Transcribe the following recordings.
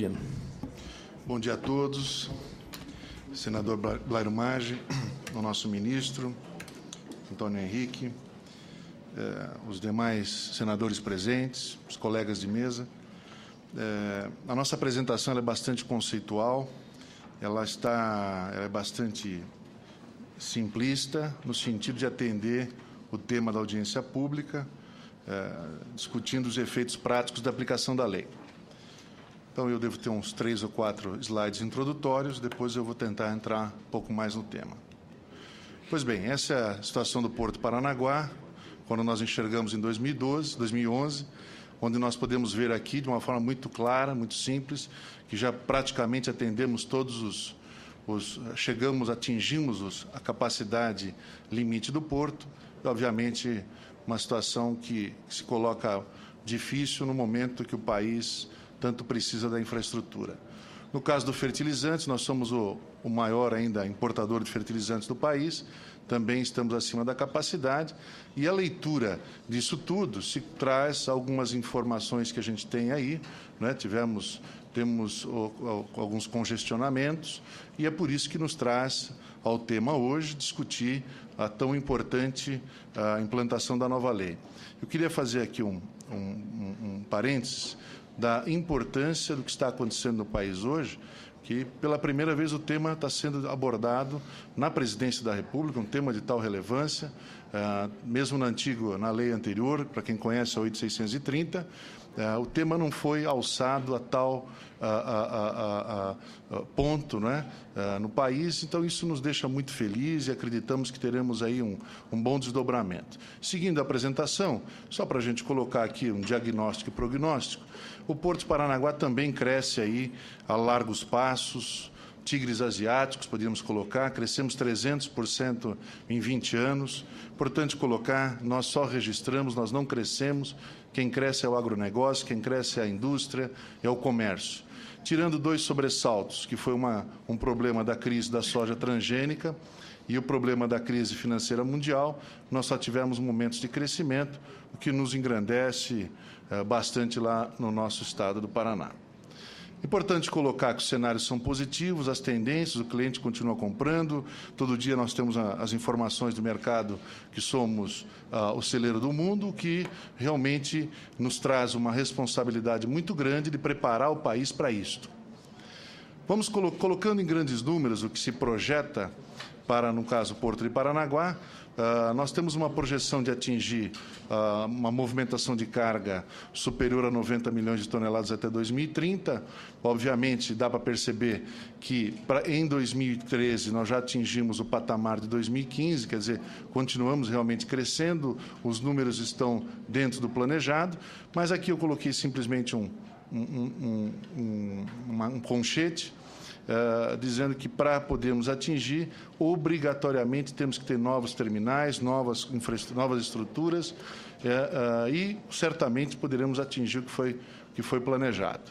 Jim. Bom dia a todos. Senador Blairo Maggi, o nosso ministro, Antônio Henrique, os demais senadores presentes, os colegas de mesa. A nossa apresentação é bastante conceitual, ela é bastante simplista, no sentido de atender o tema da audiência pública, discutindo os efeitos práticos da aplicação da lei. Então, eu devo ter uns 3 ou 4 slides introdutórios, depois eu vou tentar entrar um pouco mais no tema. Pois bem, essa é a situação do Porto Paranaguá, quando nós enxergamos em 2011, onde nós podemos ver aqui, de uma forma muito clara, muito simples, que já praticamente atendemos todos atingimos a capacidade limite do porto, e, obviamente, uma situação que se coloca difícil no momento que o país tanto precisa da infraestrutura. No caso do fertilizantes, nós somos o maior ainda importador de fertilizantes do país, também estamos acima da capacidade, e a leitura disso tudo se traz algumas informações que a gente tem aí, né? Temos alguns congestionamentos, e é por isso que nos traz ao tema hoje discutir a tão importante implantação da nova lei. Eu queria fazer aqui um parênteses da importância do que está acontecendo no país hoje, que pela primeira vez o tema está sendo abordado na Presidência da República, um tema de tal relevância, mesmo na lei anterior, para quem conhece a 8.630, o tema não foi alçado a tal ponto, né, no país, então isso nos deixa muito felizes e acreditamos que teremos aí um bom desdobramento. Seguindo a apresentação, só para a gente colocar aqui um diagnóstico e prognóstico, o Porto de Paranaguá também cresce aí a largos passos, tigres asiáticos, podíamos colocar, crescemos 300% em 20 anos. Importante colocar, nós só registramos, nós não crescemos. Quem cresce é o agronegócio, quem cresce é a indústria, é o comércio. Tirando 2 sobressaltos, que foi um problema da crise da soja transgênica e o problema da crise financeira mundial, nós só tivemos momentos de crescimento, o que nos engrandece bastante lá no nosso estado do Paraná. Importante colocar que os cenários são positivos, as tendências, o cliente continua comprando, todo dia nós temos as informações do mercado que somos o celeiro do mundo, o que realmente nos traz uma responsabilidade muito grande de preparar o país para isto. Vamos colocando em grandes números o que se projeta para, no caso, Porto de Paranaguá. Nós temos uma projeção de atingir uma movimentação de carga superior a 90 milhões de toneladas até 2030. Obviamente, dá para perceber que em 2013 nós já atingimos o patamar de 2015, quer dizer, continuamos realmente crescendo, os números estão dentro do planejado, mas aqui eu coloquei simplesmente um conchete, dizendo que para podermos atingir, obrigatoriamente temos que ter novos terminais, novas estruturas, e certamente poderemos atingir o que foi planejado.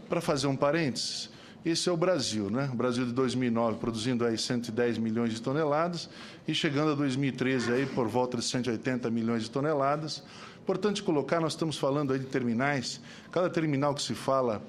Para fazer um parênteses, esse é o Brasil, né? O Brasil de 2009 produzindo aí 110 milhões de toneladas e chegando a 2013 aí por volta de 180 milhões de toneladas. Importante colocar, nós estamos falando aí de terminais, cada terminal que se fala,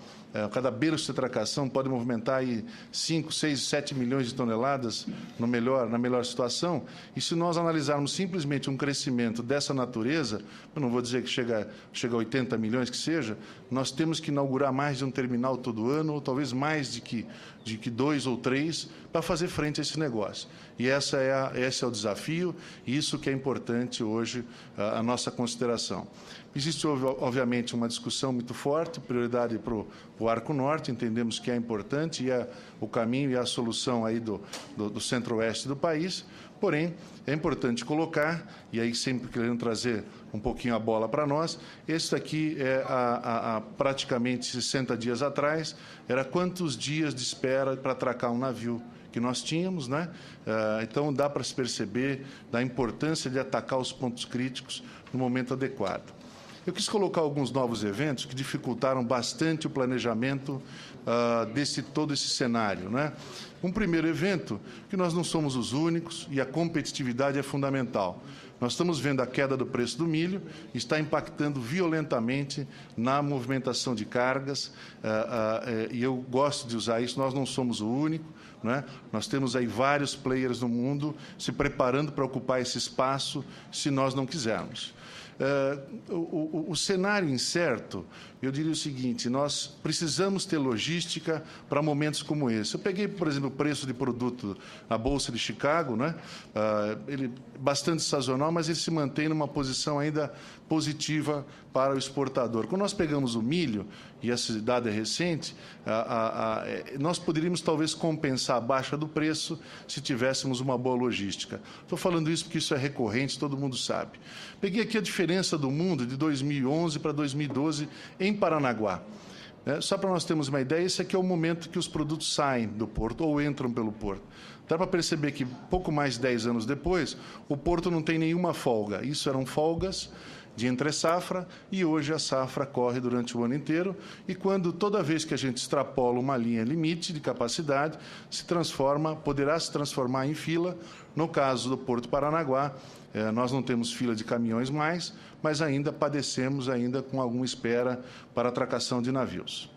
cada berço de atracação pode movimentar aí 5, 6, 7 milhões de toneladas na melhor situação, e se nós analisarmos simplesmente um crescimento dessa natureza, eu não vou dizer que chega a 80 milhões que seja, nós temos que inaugurar mais de um terminal todo ano, ou talvez mais de que 2 ou 3, para fazer frente a esse negócio. E esse é o desafio, e isso que é importante hoje, a nossa consideração. Existe, obviamente, uma discussão muito forte, prioridade para o Arco Norte, entendemos que é importante, e é o caminho e a solução aí do centro-oeste do país, porém, é importante colocar, e aí sempre querendo trazer um pouquinho a bola para nós, esse aqui é há praticamente 60 dias atrás, era quantos dias de espera para atracar um navio que nós tínhamos, né? Então, dá para se perceber da importância de atacar os pontos críticos no momento adequado. Eu quis colocar alguns novos eventos que dificultaram bastante o planejamento todo esse cenário, né? Um primeiro evento, que nós não somos os únicos e a competitividade é fundamental. Nós estamos vendo a queda do preço do milho, está impactando violentamente na movimentação de cargas, e eu gosto de usar isso, nós não somos o único, né? Nós temos aí vários players no mundo se preparando para ocupar esse espaço, se nós não quisermos. O cenário incerto, eu diria o seguinte: nós precisamos ter logística para momentos como esse. Eu peguei, por exemplo, o preço de produto na Bolsa de Chicago, né? Ele é bastante sazonal, mas ele se mantém numa posição ainda positiva para o exportador. Quando nós pegamos o milho, e esse dado é recente, nós poderíamos talvez compensar a baixa do preço se tivéssemos uma boa logística. Estou falando isso porque isso é recorrente, todo mundo sabe. Peguei aqui a diferença do mundo de 2011 para 2012 em Paranaguá. Só para nós termos uma ideia, esse aqui é o momento que os produtos saem do porto ou entram pelo porto. Dá para perceber que, pouco mais de 10 anos depois, o porto não tem nenhuma folga. Isso eram folgas de entre-safra, e hoje a safra corre durante o ano inteiro, e toda vez que a gente extrapola uma linha limite de capacidade, poderá se transformar em fila. No caso do Porto Paranaguá, nós não temos fila de caminhões mais, mas ainda padecemos com alguma espera para atracação de navios.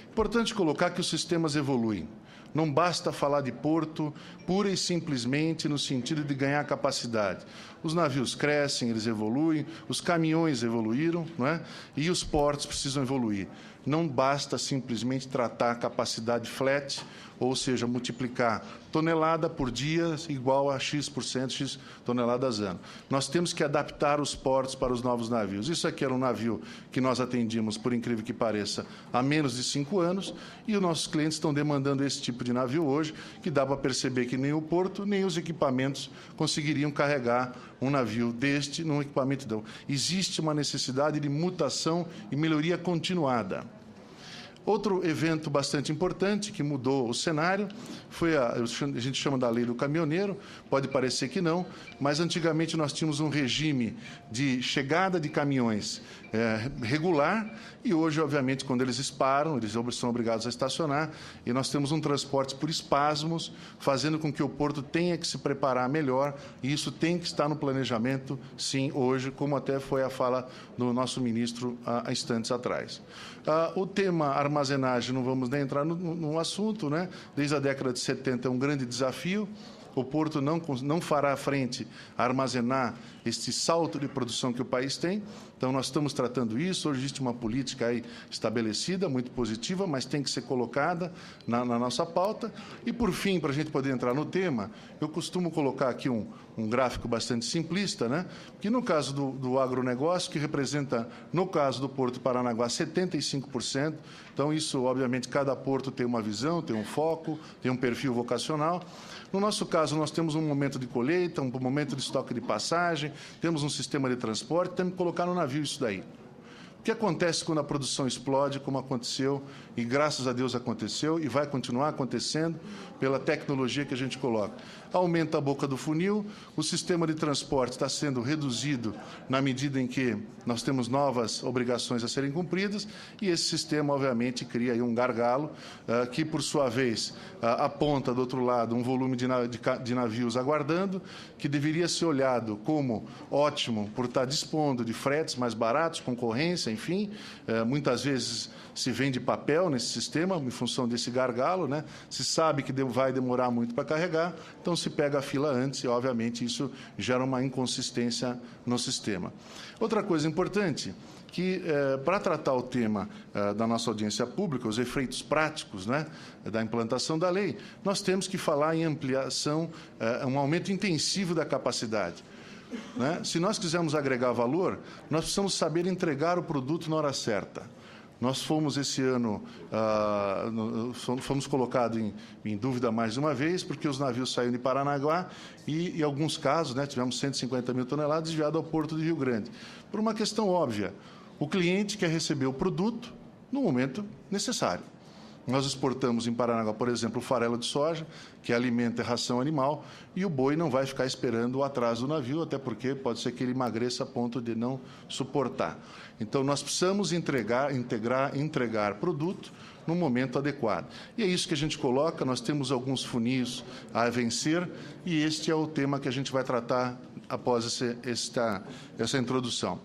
Importante colocar que os sistemas evoluem. Não basta falar de porto pura e simplesmente no sentido de ganhar capacidade. Os navios crescem, eles evoluem, os caminhões evoluíram, não é? E os portos precisam evoluir. Não basta simplesmente tratar a capacidade flat, ou seja, multiplicar tonelada por dia igual a X% X toneladas ano. Nós temos que adaptar os portos para os novos navios. Isso aqui era um navio que nós atendíamos, por incrível que pareça, há menos de 5 anos, e os nossos clientes estão demandando esse tipo de navio hoje, que dá para perceber que nem o porto, nem os equipamentos conseguiriam carregar um navio deste num equipamento. Então, existe uma necessidade de mutação e melhoria continuada. Outro evento bastante importante que mudou o cenário foi a gente chama da lei do caminhoneiro, pode parecer que não, mas antigamente nós tínhamos um regime de chegada de caminhões regular, e hoje, obviamente, quando eles param, eles são obrigados a estacionar, e nós temos um transporte por espasmos, fazendo com que o porto tenha que se preparar melhor, e isso tem que estar no planejamento, sim, hoje, como até foi a fala do nosso ministro há instantes atrás. O tema armazenagem, não vamos nem entrar no assunto, né? Desde a década de 70 é um grande desafio. O porto não fará frente a armazenar este salto de produção que o país tem. Então, nós estamos tratando isso. Hoje existe uma política aí estabelecida, muito positiva, mas tem que ser colocada na nossa pauta. E, por fim, para a gente poder entrar no tema, eu costumo colocar aqui um gráfico bastante simplista, né? Que no caso do agronegócio, que representa, no caso do Porto Paranaguá, 75%. Então, isso, obviamente, cada porto tem uma visão, tem um foco, tem um perfil vocacional. No nosso caso, nós temos um momento de colheita, um momento de estoque de passagem, temos um sistema de transporte, temos que colocar no navio isso daí. O que acontece quando a produção explode, como aconteceu, e graças a Deus aconteceu, e vai continuar acontecendo pela tecnologia que a gente coloca? Aumenta a boca do funil, o sistema de transporte está sendo reduzido na medida em que nós temos novas obrigações a serem cumpridas, e esse sistema, obviamente, cria aí um gargalo, que, por sua vez, aponta, do outro lado, um volume de navios aguardando, que deveria ser olhado como ótimo por estar dispondo de fretes mais baratos, concorrência, enfim, muitas vezes se vende papel nesse sistema, em função desse gargalo, né? Se sabe que vai demorar muito para carregar, então se pega a fila antes, e, obviamente, isso gera uma inconsistência no sistema. Outra coisa importante, que para tratar o tema da nossa audiência pública, os efeitos práticos, né, da implantação da lei, nós temos que falar em ampliação, um aumento intensivo da capacidade. Né? Se nós quisermos agregar valor, nós precisamos saber entregar o produto na hora certa. Nós fomos, esse ano, fomos colocados em dúvida mais uma vez, porque os navios saíram de Paranaguá e, em alguns casos, né, tivemos 150 mil toneladas desviadas ao Porto de Rio Grande. Por uma questão óbvia, o cliente quer receber o produto no momento necessário. Nós exportamos em Paranaguá, por exemplo, o farelo de soja, que alimenta a ração animal, e o boi não vai ficar esperando o atraso do navio, até porque pode ser que ele emagreça a ponto de não suportar. Então, nós precisamos entregar produto no momento adequado. E é isso que a gente coloca, nós temos alguns funis a vencer, e este é o tema que a gente vai tratar após essa introdução.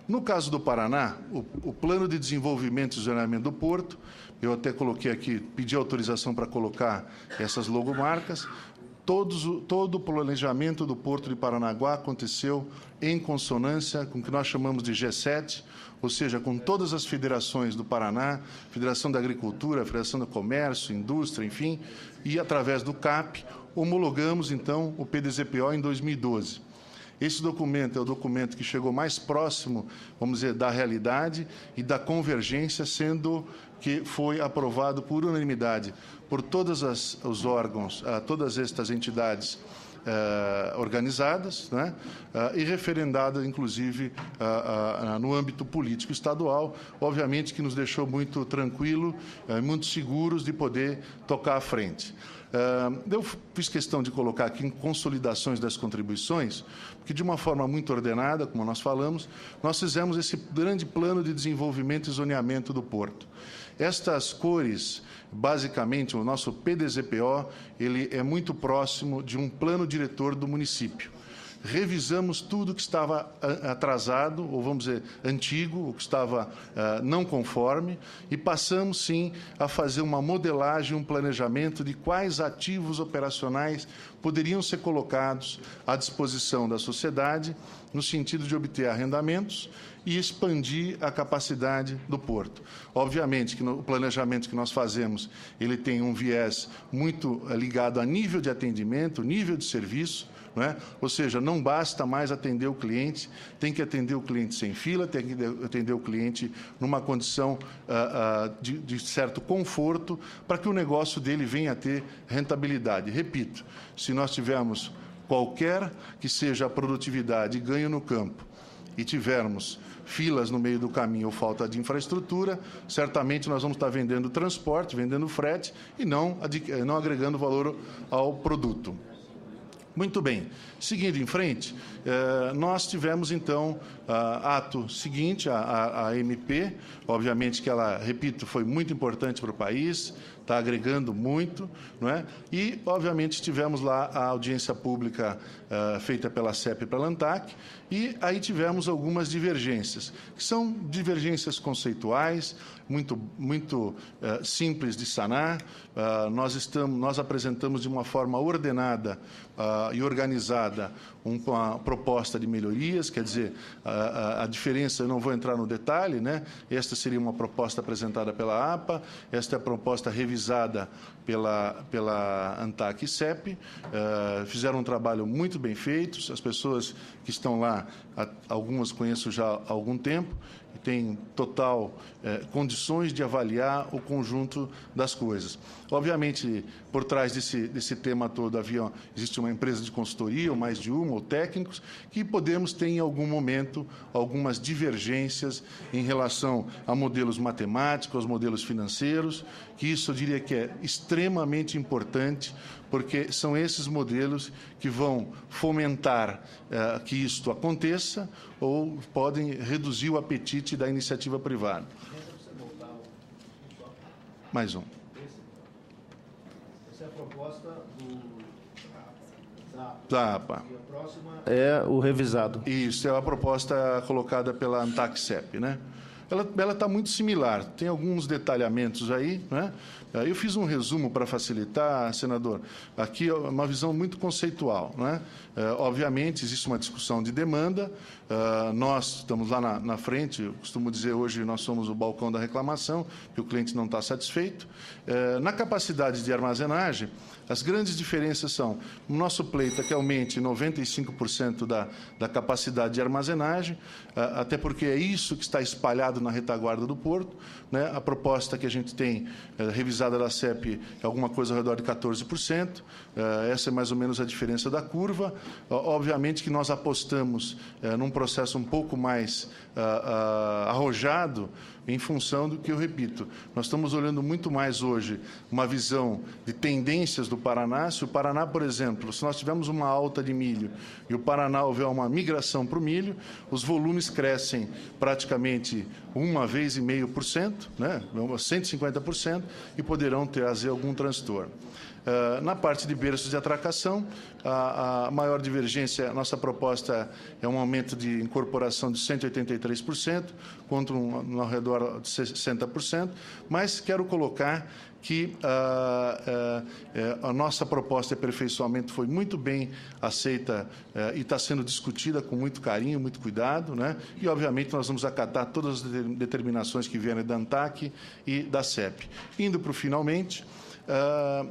No caso do Paraná, o Plano de Desenvolvimento e Zoneamento do Porto, eu até coloquei aqui, pedi autorização para colocar essas logomarcas. Todo o planejamento do Porto de Paranaguá aconteceu em consonância com o que nós chamamos de G7, ou seja, com todas as federações do Paraná, Federação da Agricultura, Federação do Comércio, Indústria, enfim, e através do CAP, homologamos, então, o PDZPO em 2012. Esse documento é o documento que chegou mais próximo, vamos dizer, da realidade e da convergência, sendo que foi aprovado por unanimidade por todos os órgãos, todas estas entidades organizadas, né, e referendada, inclusive, no âmbito político estadual, obviamente que nos deixou muito tranquilo, muito seguros de poder tocar à frente. Eu fiz questão de colocar aqui em consolidações das contribuições, porque, de uma forma muito ordenada, como nós falamos, nós fizemos esse grande plano de desenvolvimento e zoneamento do Porto. Estas cores, basicamente, o nosso PDZPO, ele é muito próximo de um plano diretor do município. Revisamos tudo que estava atrasado, ou vamos dizer, antigo, o que estava não conforme, e passamos, sim, a fazer uma modelagem, um planejamento de quais ativos operacionais poderiam ser colocados à disposição da sociedade, no sentido de obter arrendamentos e expandir a capacidade do porto. Obviamente que o planejamento que nós fazemos, ele tem um viés muito ligado a nível de atendimento, nível de serviço, não é? Ou seja, não basta mais atender o cliente, tem que atender o cliente sem fila, tem que atender o cliente numa condição de certo conforto, para que o negócio dele venha a ter rentabilidade. Repito, se nós tivermos qualquer que seja a produtividade e ganho no campo, e tivermos filas no meio do caminho ou falta de infraestrutura, certamente nós vamos estar vendendo transporte, vendendo frete e não agregando valor ao produto. Muito bem. Seguindo em frente, nós tivemos, então, ato seguinte, a MP, obviamente que ela, repito, foi muito importante para o país, está agregando muito, não é? E, obviamente, tivemos lá a audiência pública feita pela CEP e pela ANTAC, e aí tivemos algumas divergências, que são divergências conceituais, muito simples de sanar. Nós apresentamos de uma forma ordenada e organizada uma proposta de melhorias, quer dizer, a diferença, eu não vou entrar no detalhe, né? Esta seria uma proposta apresentada pela APA, esta é a proposta revisada pela ANTAC e CEP, fizeram um trabalho muito bem feito, as pessoas que estão lá, algumas conheço já há algum tempo, e têm total condições de avaliar o conjunto das coisas. Obviamente, por trás desse tema todo, existe uma empresa de consultoria, ou mais de uma, ou técnicos, que podemos ter, em algum momento, algumas divergências em relação a modelos matemáticos, aos modelos financeiros, que isso eu diria que é extremamente importante, porque são esses modelos que vão fomentar que isto aconteça ou podem reduzir o apetite da iniciativa privada. Mais um. Essa é a proposta da APA. E a próxima é o revisado. Isso, é a proposta colocada pela ANTAC-CEP, né? Ela está muito similar, tem alguns detalhamentos aí, né? Eu fiz um resumo para facilitar, senador. Aqui é uma visão muito conceitual, né? Obviamente, existe uma discussão de demanda, nós estamos lá na frente, eu costumo dizer hoje, nós somos o balcão da reclamação, que o cliente não está satisfeito. Na capacidade de armazenagem, as grandes diferenças são, o nosso pleito é que aumente 95% da capacidade de armazenagem, até porque é isso que está espalhado na retaguarda do porto, né? A proposta que a gente tem, revisada da CEP, é alguma coisa ao redor de 14%. Essa é mais ou menos a diferença da curva. Obviamente que nós apostamos num processo um pouco mais arrojado, em função do que eu repito. Nós estamos olhando muito mais hoje uma visão de tendências do Paraná. Se o Paraná, por exemplo, se nós tivermos uma alta de milho e o Paraná houver uma migração para o milho, os volumes crescem praticamente 1,5%, né? 150%, e poderão trazer algum transtorno. Na parte de berços de atracação, a maior divergência, nossa proposta é um aumento de incorporação de 183%, contra ao redor de 60%, mas quero colocar que a nossa proposta de aperfeiçoamento foi muito bem aceita e está sendo discutida com muito carinho, muito cuidado, né? E, obviamente, nós vamos acatar todas as determinações que vierem da ANTAC e da CEP. Indo para o finalmente,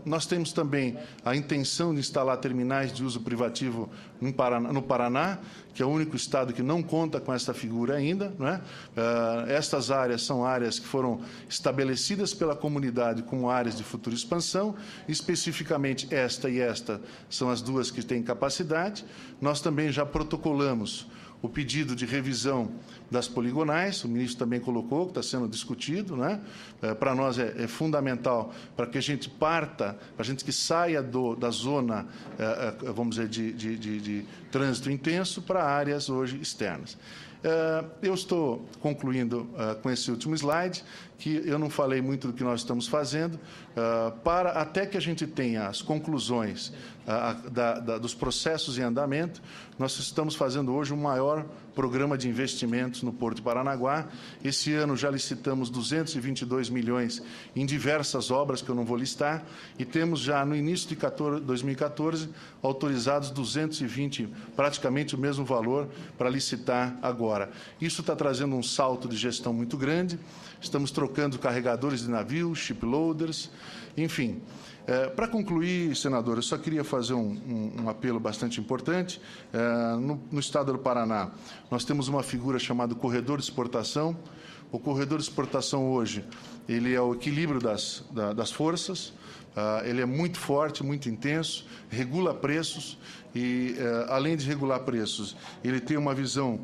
nós temos também a intenção de instalar terminais de uso privativo no Paraná, que é o único estado que não conta com essa figura ainda, não é? Estas áreas são áreas que foram estabelecidas pela comunidade como áreas de futura expansão, especificamente esta e esta são as duas que têm capacidade. Nós também já protocolamos o pedido de revisão das poligonais, o ministro também colocou, que está sendo discutido, né? Para nós é fundamental para que a gente parta, para a gente que saia da zona, vamos dizer, de trânsito intenso para áreas hoje externas. Eu estou concluindo com esse último slide, que eu não falei muito do que nós estamos fazendo, até que a gente tenha as conclusões dos processos em andamento, nós estamos fazendo hoje o maior programa de investimentos no Porto de Paranaguá. Esse ano já licitamos 222 milhões em diversas obras, que eu não vou listar, e temos já, no início de 2014, autorizados 220, praticamente o mesmo valor, para licitar agora. Isso está trazendo um salto de gestão muito grande, estamos trocando carregadores de navios, shiploaders, enfim. Para concluir, senador, eu só queria fazer um apelo bastante importante. No estado do Paraná, nós temos uma figura chamada corredor de exportação. O corredor de exportação hoje, ele é o equilíbrio das forças, ele é muito forte, muito intenso, regula preços e, além de regular preços, ele tem uma visão,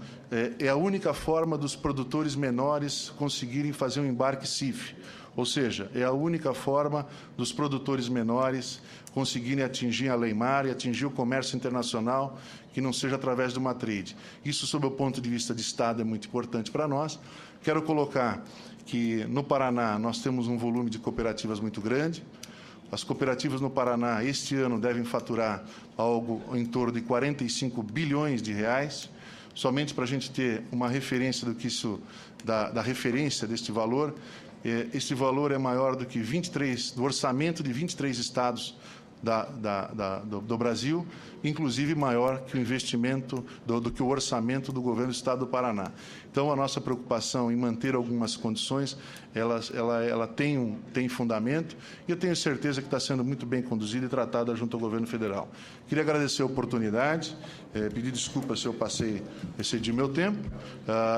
é a única forma dos produtores menores conseguirem fazer um embarque CIF. Ou seja, é a única forma dos produtores menores conseguirem atingir a lei-mar e atingir o comércio internacional, que não seja através de uma trade. Isso, sob o ponto de vista de Estado, é muito importante para nós. Quero colocar que, no Paraná, nós temos um volume de cooperativas muito grande. As cooperativas no Paraná, este ano, devem faturar algo em torno de 45 bilhões de reais. Somente para a gente ter uma referência do que isso, da referência deste valor, este valor é maior do que do orçamento de 23 estados do Brasil, inclusive maior que o investimento, do que o orçamento do governo do Estado do Paraná. Então, a nossa preocupação em manter algumas condições, ela tem fundamento, e eu tenho certeza que está sendo muito bem conduzida e tratada junto ao governo federal. Queria agradecer a oportunidade, pedir desculpas se eu excedi meu tempo,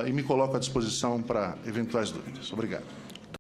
e me coloco à disposição para eventuais dúvidas. Obrigado.